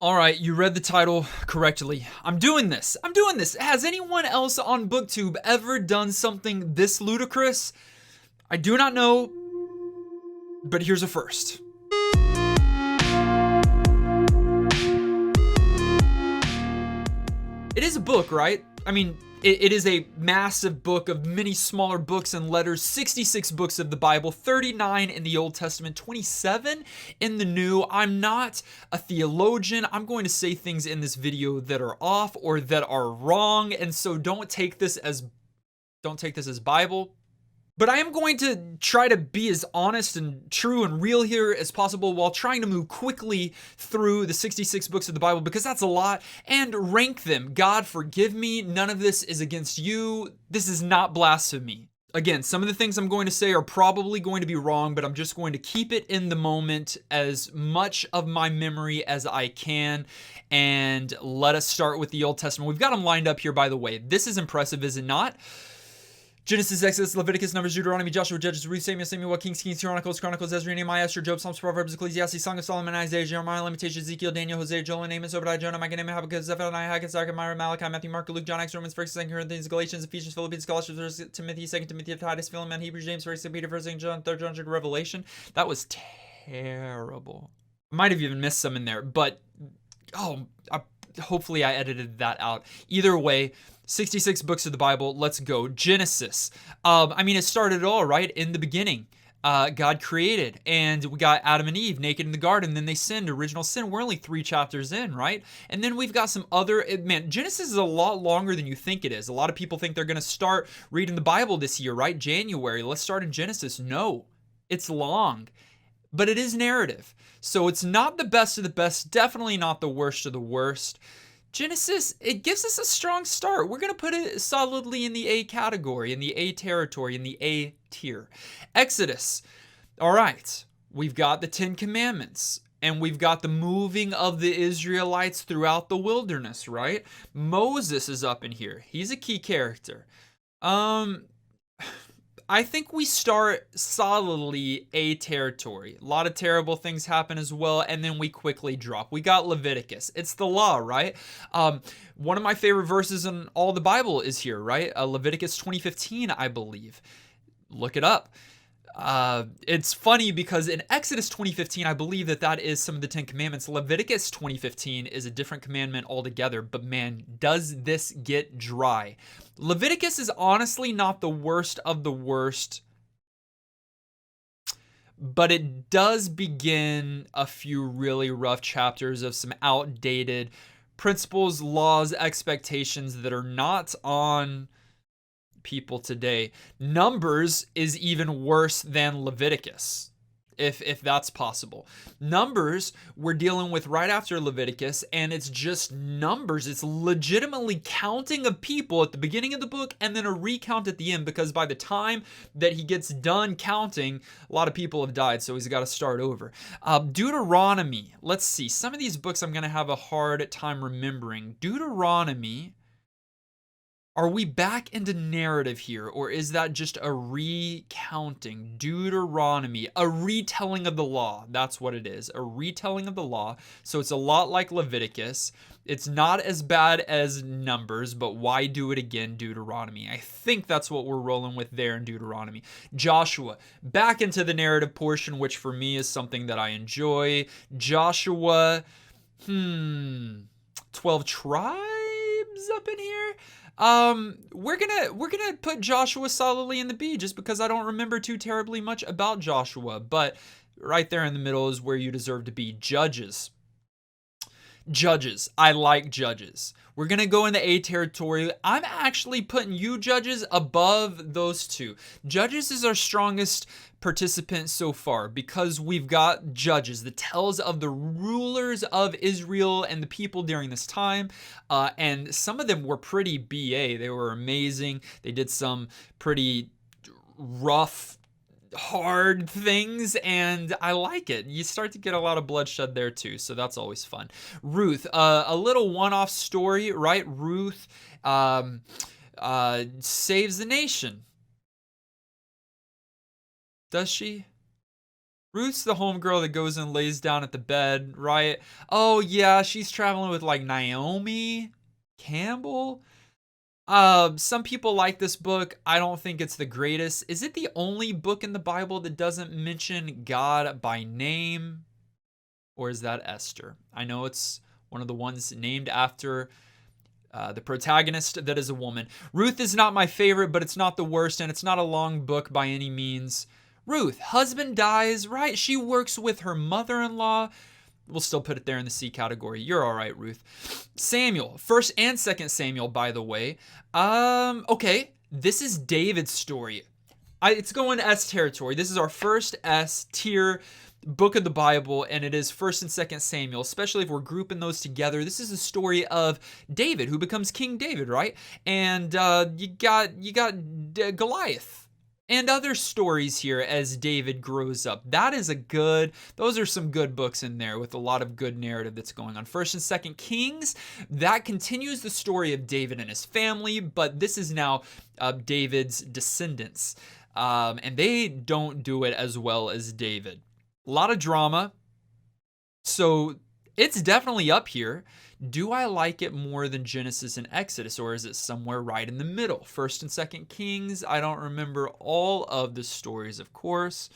All right, you read the title correctly. I'm doing this. I'm doing this. Has anyone else on BookTube ever done something this ludicrous? I do not know, but here's a first. It is a book, right? I mean, it is a massive book of many smaller books and letters, 66 books of the Bible, 39 in the Old Testament, 27 in the New. I'm not a theologian. I'm going to say things in this video that are off or that are wrong, and so don't take this as Bible. But I am going to try to be as honest and true and real here as possible while trying to move quickly through the 66 books of the Bible, because that's a lot, and rank them. God, forgive me. None of this is against you. This is not blasphemy. Again, some of the things I'm going to say are probably going to be wrong, but I'm just going to keep it in the moment, as much of my memory as I can. And let us start with the Old Testament. We've got them lined up here, by the way. This is impressive, is it not? Genesis, Exodus, Leviticus, Numbers, Deuteronomy, Joshua, Judges, Ruth, Samuel, Kings, Chronicles, Ezra, Nehemiah, Esther, Job, Psalms, Proverbs, Ecclesiastes, Song of Solomon, Isaiah, Jeremiah, Lamentations, Ezekiel, Daniel, Hosea, Joel, Amos, Obadiah, Jonah, Micah, Nehemiah, Habakkuk, Zephaniah, Haggai, Zechariah, Malachi, Matthew, Mark, Luke, John, Acts, Romans, 1st, 2nd Corinthians, Galatians, Ephesians, Philippians, Colossians, 1 Timothy, 2 Timothy, Titus, Philemon, Hebrews, James, 1st Peter, 1st John, 3rd John, Revelation. That was terrible. Might have even missed some in there, but hopefully I edited that out. Either way, 66 books of the Bible. Let's go. Genesis. It started all, right? In the beginning, God created, and we got Adam and Eve naked in the garden. Then they sinned, original sin. We're only 3 chapters in, right? And then we've got some other, Genesis is a lot longer than you think it is. A lot of people think they're going to start reading the Bible this year, right? January. Let's start in Genesis. No, it's long, but it is narrative. So it's not the best of the best, definitely not the worst of the worst. Genesis, it gives us a strong start. We're going to put it solidly in the A category, in the A territory, in the A tier. Exodus, all right, we've got the 10 Commandments, and we've got the moving of the Israelites throughout the wilderness, right? Moses is up in here. He's a key character. I think we start solidly A territory. A lot of terrible things happen as well, and then we quickly drop. We got Leviticus. It's the law, right? One of my favorite verses in all the Bible is here, right? Leviticus 20:15, I believe. Look it up. It's funny because in Exodus 20:15, I believe that is some of the 10 Commandments. Leviticus 20:15 is a different commandment altogether, but man, does this get dry. Leviticus is honestly not the worst of the worst, but it does begin a few really rough chapters of some outdated principles, laws, expectations that are not on people today. Numbers is even worse than Leviticus, if that's possible. Numbers we're dealing with right after Leviticus, and it's just numbers. It's legitimately counting of people at the beginning of the book and then a recount at the end, because by the time that he gets done counting, a lot of people have died, so he's got to start over. Deuteronomy, let's see. Some of these books I'm going to have a hard time remembering. Deuteronomy, are we back into narrative here, or is that just a recounting? Deuteronomy, a retelling of the law. That's what it is, a retelling of the law. So it's a lot like Leviticus. It's not as bad as Numbers, but why do it again, Deuteronomy? I think that's what we're rolling with there in Deuteronomy. Joshua, back into the narrative portion, which for me is something that I enjoy. Joshua, 12 tribes up in here. We're gonna put Joshua solidly in the B, just because I don't remember too terribly much about Joshua, but right there in the middle is where you deserve to be. Judges. I like Judges. We're going to go in the A territory. I'm actually putting you, Judges, above those two. Judges is our strongest participant so far, because we've got Judges that tells of the rulers of Israel and the people during this time, and some of them were pretty BA. They were amazing. They did some pretty rough, hard things, and I like it. You start to get a lot of bloodshed there too, so that's always fun. Ruth, a little one-off story, right? Ruth saves the nation. Does she? Ruth's the homegirl that goes and lays down at the bed, right? Oh yeah, she's traveling with like Naomi Campbell. Some people like this book. I don't think it's the greatest. Is it the only book in the Bible that doesn't mention God by name? Or is that Esther? I know it's one of the ones named after the protagonist that is a woman. Ruth is not my favorite, but it's not the worst, and it's not a long book by any means. Ruth, husband dies, right? She works with her mother-in-law. We'll still put it there in the C category. You're all right, Ruth. Samuel, 1st and 2nd Samuel, by the way. Okay, this is David's story. It's going S territory. This is our first S tier book of the Bible, and it is 1st and 2nd Samuel, especially if we're grouping those together. This is a story of David, who becomes King David, right? And you got Goliath and other stories here as David grows up. Those are some good books in there with a lot of good narrative that's going on. 1st and 2nd Kings, that continues the story of David and his family, but this is now David's descendants. And they don't do it as well as David. A lot of drama. So it's definitely up here. Do I like it more than Genesis and Exodus, or is it somewhere right in the middle? 1st and 2nd Kings, I don't remember all of the stories, of course.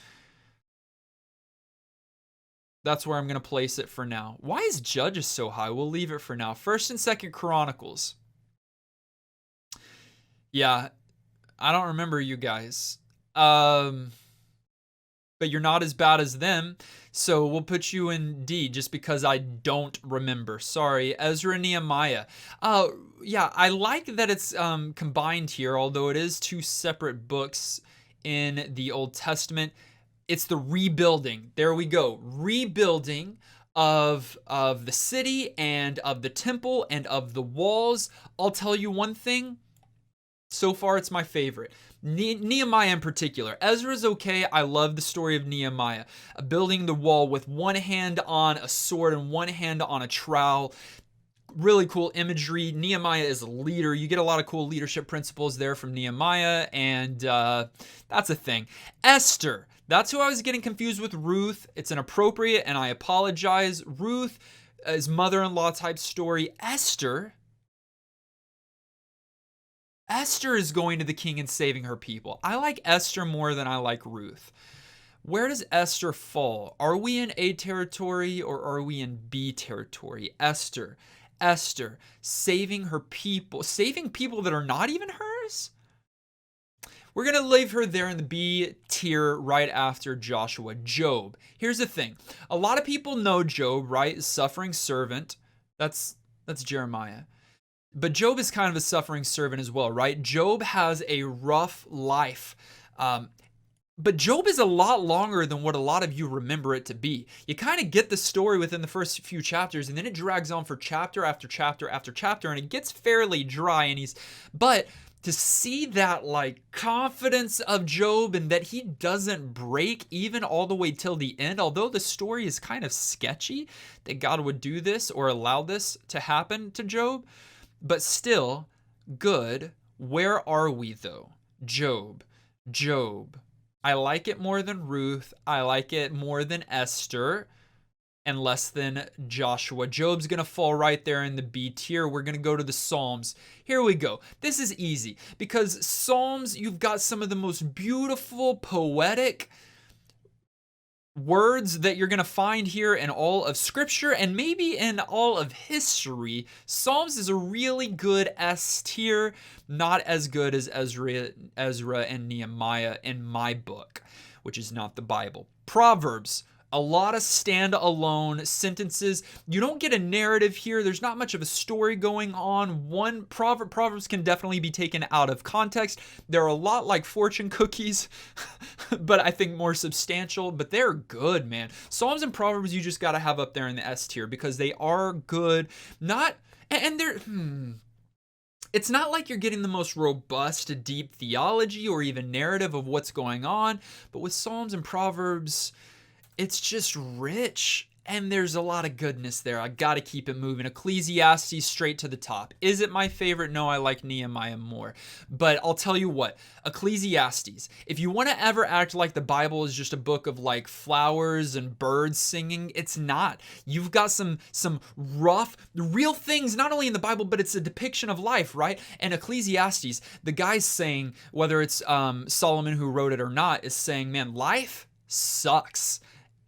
That's where I'm going to place it for now. Why is Judges so high? We'll leave it for now. 1st and 2nd Chronicles. Yeah, I don't remember you guys. But you're not as bad as them, so we'll put you in D just because I don't remember. Sorry. Ezra and Nehemiah. Yeah, I like that it's combined here, although it is 2 separate books in the Old Testament. It's the rebuilding. There we go. Rebuilding of the city and of the temple and of the walls. I'll tell you one thing. So far, it's my favorite. Nehemiah in particular. Ezra's okay. I love the story of Nehemiah. Building the wall with one hand on a sword and one hand on a trowel. Really cool imagery. Nehemiah is a leader. You get a lot of cool leadership principles there from Nehemiah, and that's a thing. Esther. That's who I was getting confused with. Ruth. It's inappropriate, and I apologize. Ruth is mother-in-law type story. Esther is going to the king and saving her people. I like Esther more than I like Ruth. Where does Esther fall? Are we in A territory or are we in B territory? Esther, saving her people, saving people that are not even hers? We're going to leave her there in the B tier right after Joshua. Job. Here's the thing. A lot of people know Job, right? Suffering servant. That's Jeremiah. But Job is kind of a suffering servant as well, right? Job has a rough life. But Job is a lot longer than what a lot of you remember it to be. You kind of get the story within the first few chapters, and then it drags on for chapter after chapter after chapter, and it gets fairly dry. But to see that like confidence of Job and that he doesn't break even all the way till the end, although the story is kind of sketchy that God would do this or allow this to happen to Job. But still, good. Where are we though? Job. I like it more than Ruth. I like it more than Esther. And less than Joshua. Job's going to fall right there in the B tier. We're going to go to the Psalms. Here we go. This is easy because Psalms, you've got some of the most beautiful, poetic words that you're going to find here in all of Scripture and maybe in all of history. Psalms is a really good S tier, not as good as Ezra and Nehemiah in my book, which is not the Bible. Proverbs. A lot of stand-alone sentences. You don't get a narrative here. There's not much of a story going on. Proverbs can definitely be taken out of context. They're a lot like fortune cookies, but I think more substantial. But they're good, man. Psalms and Proverbs you just got to have up there in the S tier because they are good. It's not like you're getting the most robust, deep theology or even narrative of what's going on. But with Psalms and Proverbs, it's just rich and there's a lot of goodness there. I got to keep it moving. Ecclesiastes straight to the top. Is it my favorite? No, I like Nehemiah more. But I'll tell you what, Ecclesiastes, if you want to ever act like the Bible is just a book of like flowers and birds singing, it's not. You've got some rough, real things, not only in the Bible, but it's a depiction of life, right? And Ecclesiastes, the guy's saying, whether it's Solomon who wrote it or not, is saying, man, life sucks.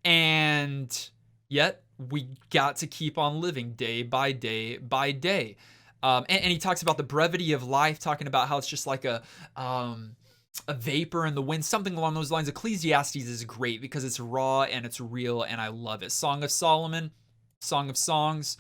And yet we got to keep on living day by day by day. And he talks about the brevity of life, talking about how it's just like a vapor in the wind, something along those lines. Ecclesiastes is great because it's raw and it's real, and I love it. Song of Solomon, Song of Songs.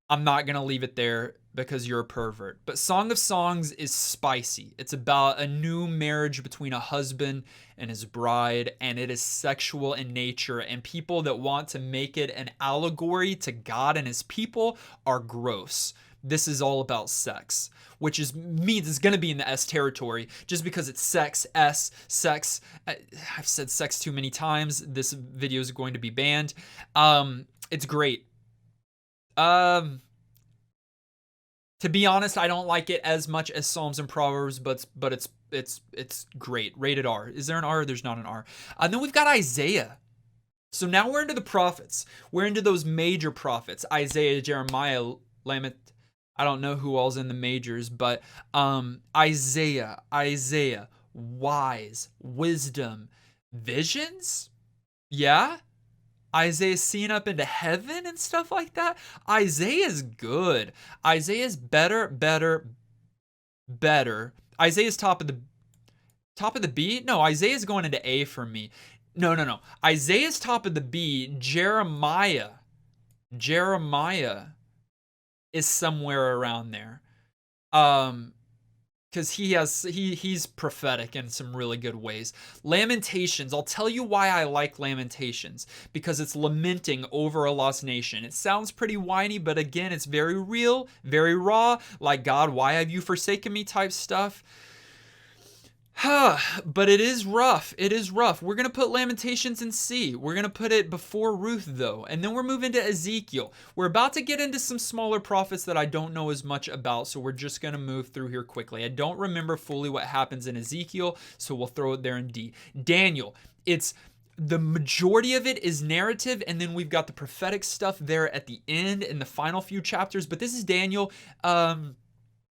I'm not going to leave it there because you're a pervert. But Song of Songs is spicy. It's about a new marriage between a husband and his bride, and it is sexual in nature. And people that want to make it an allegory to God and his people are gross. This is all about sex, which means it's going to be in the S territory just because it's sex, S, sex. I've said sex too many times. This video is going to be banned. It's great. To be honest, I don't like it as much as Psalms and Proverbs, but it's great. Rated R. Is there an R? There's not an R. And then we've got Isaiah. So now we're into the prophets. We're into those major prophets. Isaiah, Jeremiah, Lament. I don't know who all's in the majors, but Isaiah, wise, wisdom, visions. Yeah. Isaiah's seeing up into heaven and stuff like that. Isaiah's good. Isaiah's better. Isaiah's top of the B? No, Isaiah's going into A for me. No. Isaiah's top of the B. Jeremiah is somewhere around there. Because he's prophetic in some really good ways. Lamentations, I'll tell you why I like Lamentations. Because it's lamenting over a lost nation. It sounds pretty whiny, but again, it's very real, very raw, like, God, why have you forsaken me type stuff. But it is rough. It is rough. We're going to put Lamentations in C. We're going to put it before Ruth, though. And then we're moving to Ezekiel. We're about to get into some smaller prophets that I don't know as much about, so we're just going to move through here quickly. I don't remember fully what happens in Ezekiel, so we'll throw it there in D. Daniel. The majority of it is narrative, and then we've got the prophetic stuff there at the end in the final few chapters. But this is Daniel.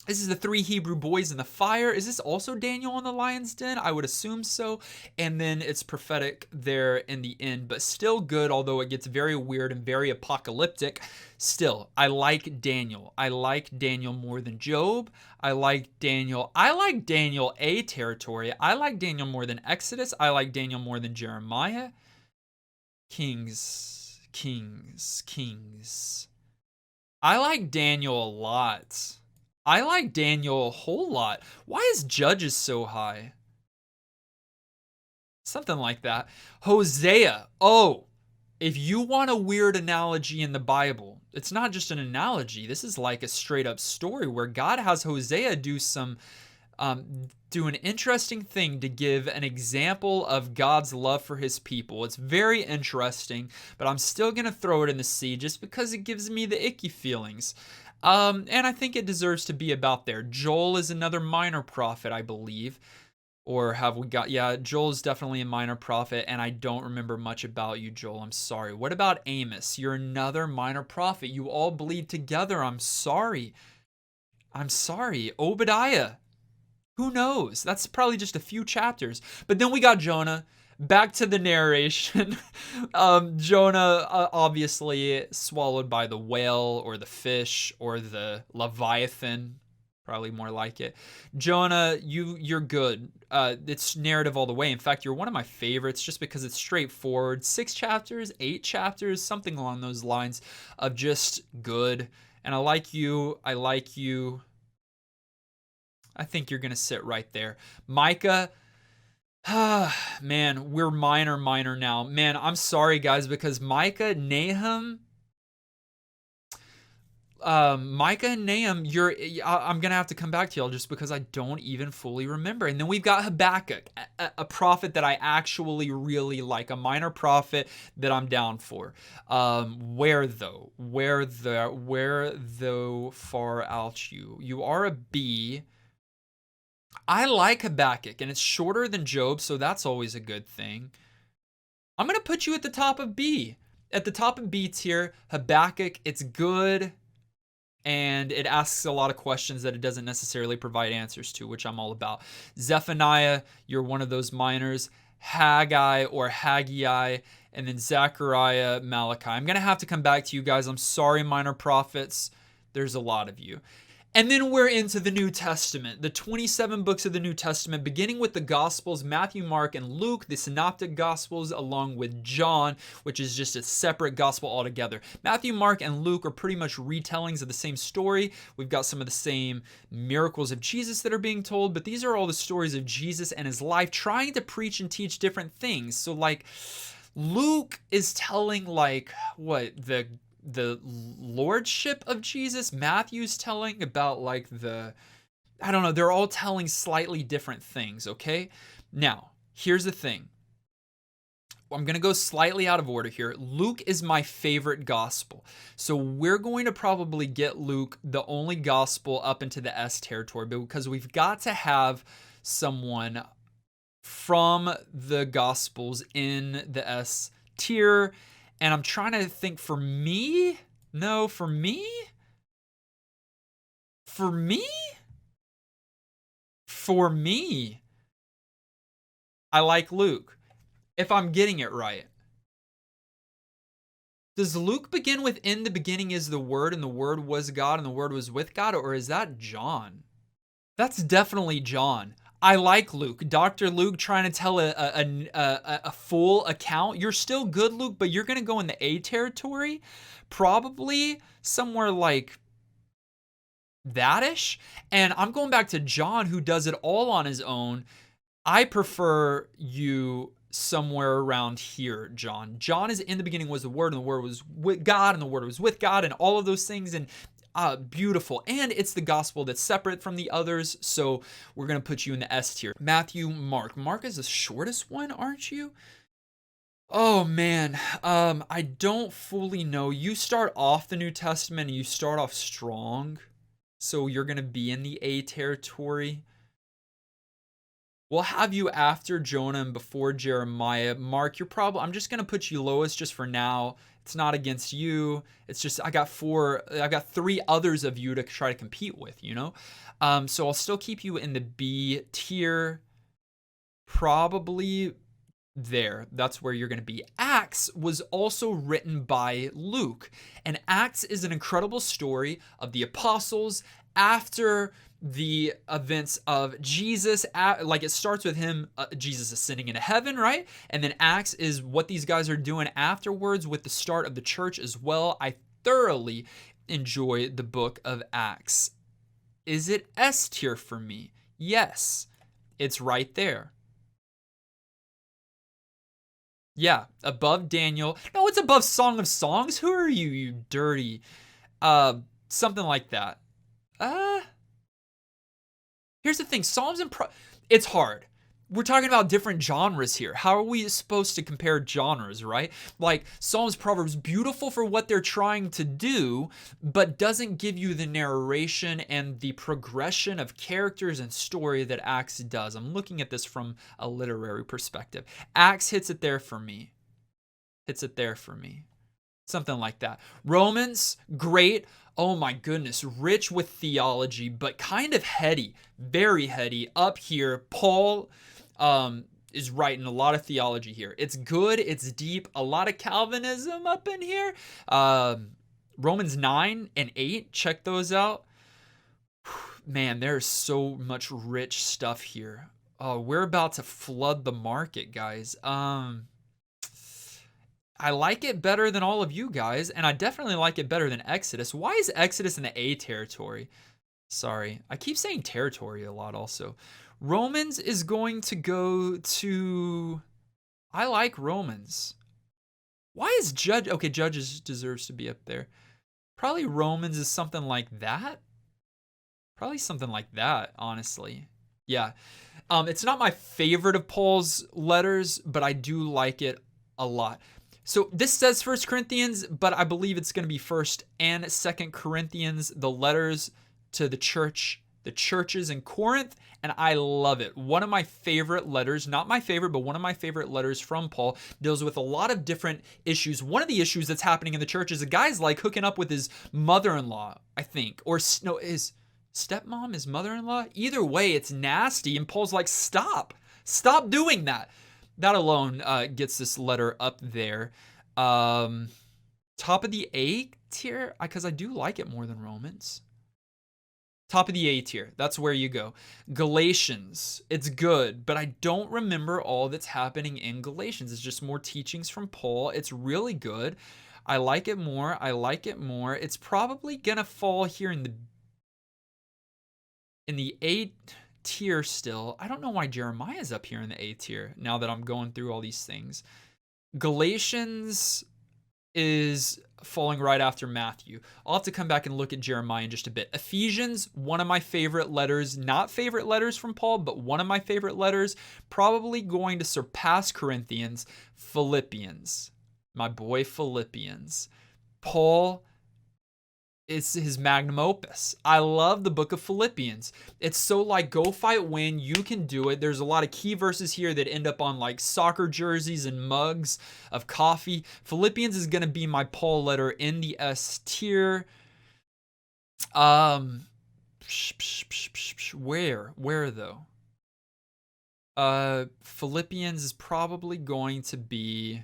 This is the 3 Hebrew boys in the fire. Is this also Daniel in the lion's den? I would assume so. And then it's prophetic there in the end, but still good, although it gets very weird and very apocalyptic. Still, I like Daniel. I like Daniel more than Job. I like Daniel A territory. I like Daniel more than Exodus. I like Daniel more than Jeremiah. Kings. I like Daniel a lot. I like Daniel a whole lot. Why is Judges so high? Something like that. Hosea. Oh, if you want a weird analogy in the Bible, it's not just an analogy. This is like a straight up story where God has Hosea do an interesting thing to give an example of God's love for his people. It's very interesting, but I'm still going to throw it in the C just because it gives me the icky feelings. And I think it deserves to be about there. Joel is another minor prophet, I believe. Or have we got... Yeah, Joel is definitely a minor prophet, and I don't remember much about you, Joel. I'm sorry. What about Amos? You're another minor prophet. You all bleed together. I'm sorry. Obadiah. Who knows? That's probably just a few chapters. But then we got Jonah. Back to the narration. Jonah obviously swallowed by the whale or the fish or the Leviathan. Probably more like it. Jonah, you're good. It's narrative all the way. In fact, you're one of my favorites just because it's straightforward. 6 chapters, 8 chapters, something along those lines of just good. And I like you. I think you're going to sit right there. Micah. Man, we're minor now. Man, I'm sorry, guys, because Micah, Nahum, Micah and Nahum, I'm gonna have to come back to y'all just because I don't even fully remember. And then we've got Habakkuk, a prophet that I actually really like, a minor prophet that I'm down for. Where though far out you are a B. I like Habakkuk, and it's shorter than Job, so that's always a good thing. I'm gonna put you at the top of B. At the top of B tier, Habakkuk, it's good, and it asks a lot of questions that it doesn't necessarily provide answers to, which I'm all about. Zephaniah, you're one of those minors. Haggai or Haggai, and then Zechariah, Malachi. I'm going to have to come back to you guys. I'm sorry, minor prophets. There's a lot of you. And then we're into the New Testament, the 27 books of the New Testament, beginning with the Gospels, Matthew, Mark, and Luke, the Synoptic Gospels, along with John, which is just a separate gospel altogether. Matthew, Mark, and Luke are pretty much retellings of the same story. We've got some of the same miracles of Jesus that are being told, but these are all the stories of Jesus and his life, trying to preach and teach different things. So, like, Luke is telling, like, the lordship of Jesus. Matthew's telling about like I don't know, they're all telling slightly different things, okay? Now, here's the thing. I'm going to go slightly out of order here. Luke is my favorite gospel. So we're going to probably get Luke the only gospel up into the S territory because we've got to have someone from the gospels in the S tier. And I'm trying to think for me. I like Luke. If I'm getting it right. Does Luke begin with "in the beginning is the Word, and the Word was God, and the Word was with God"? Or is that John? That's definitely John. I like Luke. Dr. Luke trying to tell a full account. You're still good, Luke, but you're going to go in the A territory. Probably somewhere like that-ish. And I'm going back to John, who does it all on his own. I prefer you somewhere around here, John. John is "in the beginning was the Word, and the Word was with God, and the Word was with God," and all of those things. And beautiful. And it's the gospel that's separate from the others, so we're going to put you in the S tier. Matthew, Mark. Mark is the shortest one, aren't you? Oh, man. I don't fully know. You start off the New Testament, and you start off strong, so you're going to be in the A territory. We'll have you after Jonah and before Jeremiah. Mark, I'm just going to put you lowest just for now. It's not against you. It's just I got 3 others of you to try to compete with, you know? So I'll still keep you in the B tier. Probably there. That's where you're going to be. Acts was also written by Luke. And Acts is an incredible story of the apostles after the events of Jesus. Like, it starts with him, Jesus ascending into heaven, right? And then Acts is what these guys are doing afterwards with the start of the church as well. I thoroughly enjoy the book of Acts. Is it S tier for me? Yes, it's right there. Yeah, above Daniel. No, it's above Song of Songs. Who are you, you dirty? Something like that. Here's the thing, Psalms and it's hard. We're talking about different genres here. How are we supposed to compare genres, right? Like, Psalms, Proverbs, beautiful for what they're trying to do, but doesn't give you the narration and the progression of characters and story that Acts does. I'm looking at this from a literary perspective. Acts hits it there for me. Something like that. Romans, great. Oh my goodness, rich with theology, but kind of heady, very heady. Up here, Paul is writing a lot of theology here. It's good, it's deep, a lot of Calvinism up in here. Romans 9 and 8, check those out. Man, there's so much rich stuff here. We're about to flood the market, guys. I like it better than all of you guys, and I definitely like it better than Exodus. Why is Exodus in the A territory? Sorry, I keep saying territory a lot also. Romans is going to go to... I like Romans. Why is Judges deserves to be up there. Probably Romans is something like that. Probably something like that, honestly. Yeah. It's not my favorite of Paul's letters, but I do like it a lot. So this says First Corinthians, but I believe it's going to be First and Second Corinthians, the letters to the churches in Corinth, and I love it. One of my favorite letters, not my favorite, but one of my favorite letters from Paul, deals with a lot of different issues. One of the issues that's happening in the church is a guy's like hooking up with his mother-in-law, I think, or no, his stepmom, his mother-in-law. Either way, it's nasty, and Paul's like, stop doing that. That alone gets this letter up there. Top of the A tier, because I do like it more than Romans. Top of the A tier, that's where you go. Galatians, it's good, but I don't remember all that's happening in Galatians. It's just more teachings from Paul. It's really good. I like it more. It's probably gonna fall here in the A tier still. I don't know why Jeremiah's up here in the A tier now that I'm going through all these things. Galatians is falling right after Matthew. I'll have to come back and look at Jeremiah in just a bit. Ephesians, one of my favorite letters, not favorite letters from Paul, but one of my favorite letters, probably going to surpass Corinthians. Philippians, my boy Philippians. Paul, it's his magnum opus. I love the book of Philippians. It's so like, go fight, win, you can do it. There's a lot of key verses here that end up on like soccer jerseys and mugs of coffee. Philippians is going to be my Paul letter in the S tier. Where though? Philippians is probably going to be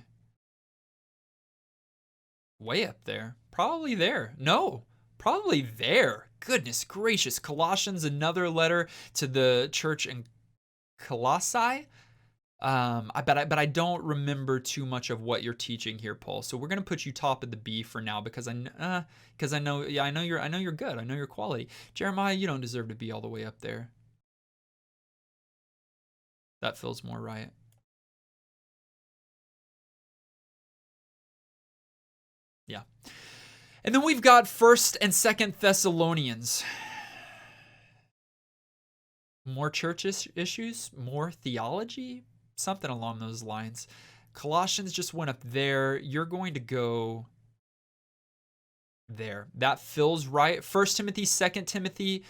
way up there. Probably there. No. Probably there. Goodness gracious. Colossians, another letter to the church in Colossae. But I don't remember too much of what you're teaching here, Paul. So we're gonna put you top of the B for now because I know you're good. I know your quality. Jeremiah, you don't deserve to be all the way up there. That feels more right. Yeah. And then we've got 1st and 2nd Thessalonians. More church issues, more theology, something along those lines. Colossians just went up there. You're going to go there. That feels right. 1 Timothy, 2 Timothy.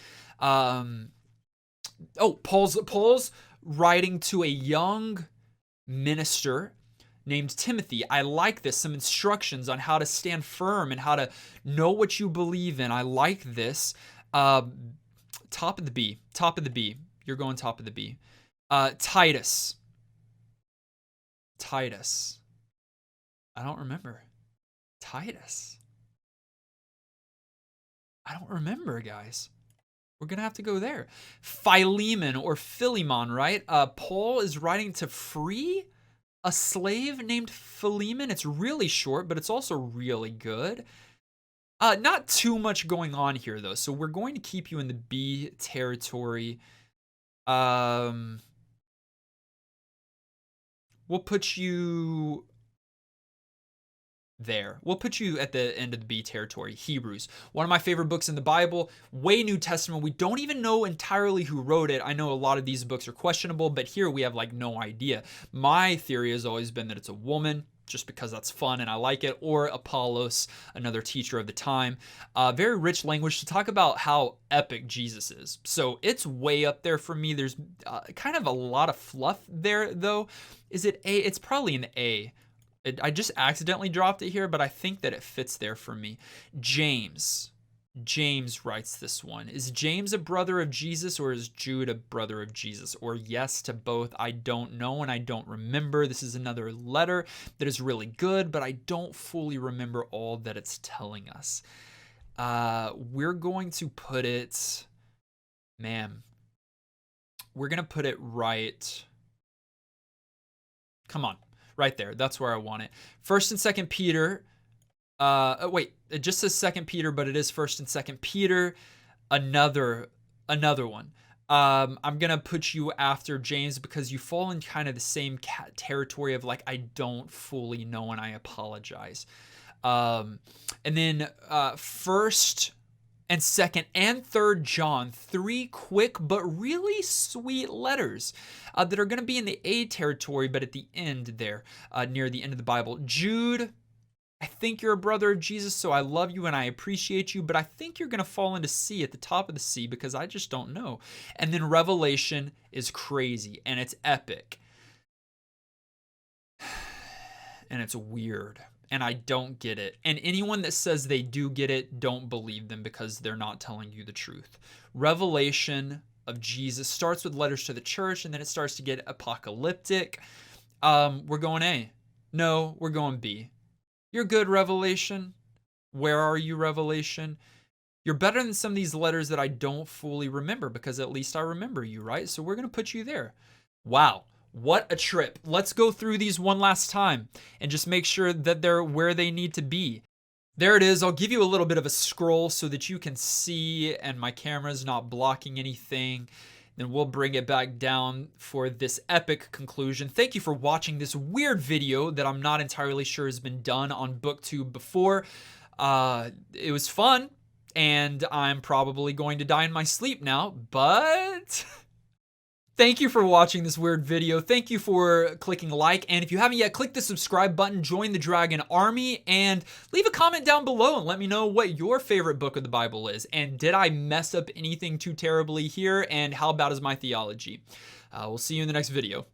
Paul's writing to a young minister named Timothy. I like this. Some instructions on how to stand firm and how to know what you believe in. I like this. Top of the B. You're going top of the B. Titus. I don't remember. Titus. I don't remember, guys. We're going to have to go there. Philemon or Philemon, right? Paul is writing to free a slave named Philemon. It's really short, but it's also really good. Not too much going on here, though. So we're going to keep you in the B territory. We'll put you there. We'll put you at the end of the B territory. Hebrews, one of my favorite books in the Bible, way New Testament. We don't even know entirely who wrote it. I know a lot of these books are questionable, but here we have like no idea. My theory has always been that it's a woman, just because that's fun and I like it, or Apollos, another teacher of the time. Very rich language to talk about how epic Jesus is. So it's way up there for me. There's kind of a lot of fluff there, though. Is it A? It's probably an A. I just accidentally dropped it here, but I think that it fits there for me. James writes this one. Is James a brother of Jesus, or is Jude a brother of Jesus? Or yes to both? I don't know and I don't remember. This is another letter that is really good, but I don't fully remember all that it's telling us. We're going to put it, we're going to put it right. Come on. Right there. That's where I want it. 1st and 2nd Peter. It just says 2nd Peter, but it is 1st and 2nd Peter. Another one. I'm going to put you after James because you fall in kind of the same territory of like, I don't fully know and I apologize. And then 1st and 2nd and 3rd John, 3 quick but really sweet letters that are going to be in the A territory, but at the end there, near the end of the Bible. Jude, I think you're a brother of Jesus, so I love you and I appreciate you, but I think you're going to fall into C at the top of the C because I just don't know. And then Revelation is crazy and it's epic. And it's weird. And I don't get it. And anyone that says they do get it, don't believe them because they're not telling you the truth. Revelation of Jesus starts with letters to the church and then it starts to get apocalyptic. We're going A. No, we're going B. You're good, Revelation. Where are you, Revelation? You're better than some of these letters that I don't fully remember because at least I remember you, right? So we're going to put you there. Wow. What a trip. Let's go through these one last time and just make sure that they're where they need to be. There it is. I'll give you a little bit of a scroll so that you can see and my camera's not blocking anything. Then we'll bring it back down for this epic conclusion. Thank you for watching this weird video that I'm not entirely sure has been done on BookTube before. It was fun, and I'm probably going to die in my sleep now, but thank you for watching this weird video. Thank you for clicking like, and if you haven't yet, click the subscribe button, join the Dragon Army, and leave a comment down below and let me know what your favorite book of the Bible is. And did I mess up anything too terribly here? And how bad is my theology? We'll see you in the next video.